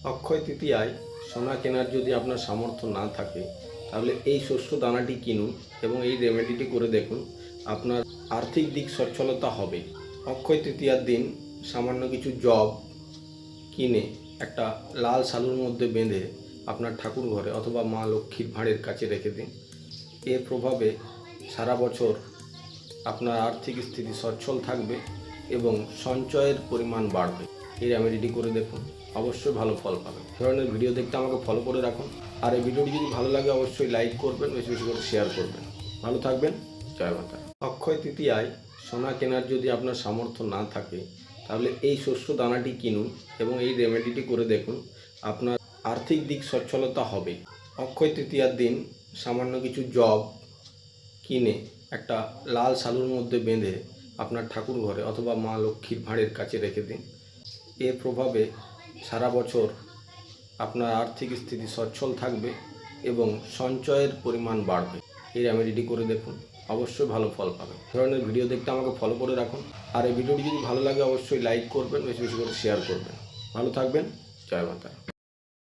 অক্ষয় তৃতীয়ায় সোনা কেনার যদি আপনার সামর্থ্য না থাকে তাহলে এই শস্য দানাটি কিনুন এবং এই রেমেডিটি করে দেখুন, আপনার আর্থিক দিক সচ্ছলতা হবে। অক্ষয় তৃতীয়ার দিন সামান্য কিছু জব কিনে একটা লাল শালুর মধ্যে বেঁধে আপনার ঠাকুর ঘরে অথবা মা লক্ষ্মীর ভাঁড়ের কাছে রেখে দিন। এর প্রভাবে সারা বছর আপনার আর্থিক স্থিতি সচ্ছল থাকবে এবং সঞ্চয়ের পরিমাণ বাড়বে। এই রেমেডিটি করে দেখুন, অবশ্যই ভালো ফল পাবেন। এই ধরনের ভিডিও দেখতে আমাকে ফলো করে রাখুন। আর এই ভিডিওটি যদি ভালো লাগে অবশ্যই লাইক করবেন, বেশি বেশি করে শেয়ার করবেন। ভালো থাকবেন। জয় মাতা। অক্ষয় তৃতীয়ায় সোনা কেনার যদি আপনার সামর্থ্য না থাকে তাহলে এই শস্য দানাটি কিনুন এবং এই রেমেডিটি করে দেখুন, আপনার আর্থিক দিক সচ্ছলতা হবে। অক্ষয় তৃতীয়ার দিন সামান্য কিছু জব কিনে একটা লাল শালুর মধ্যে বেঁধে আপনার ঠাকুর ঘরে অথবা মা লক্ষ্মীর ভাঁড়ের কাছে রেখে দিন। এর প্রভাবে সারা বছর আপনার আর্থিক স্থিতি সচ্ছল থাকবে এবং সঞ্চয়ের পরিমাণ বাড়বে। এই রেমেডিটি করে দেখুন, অবশ্যই ভালো ফল পাবেন। এই ধরনের ভিডিও দেখতে আমাকে ফলো করে রাখুন। আর এই ভিডিওটি যদি ভালো লাগে অবশ্যই লাইক করবেন, বেশি বেশি করে শেয়ার করবেন। ভালো থাকবেন। জয় মাতা।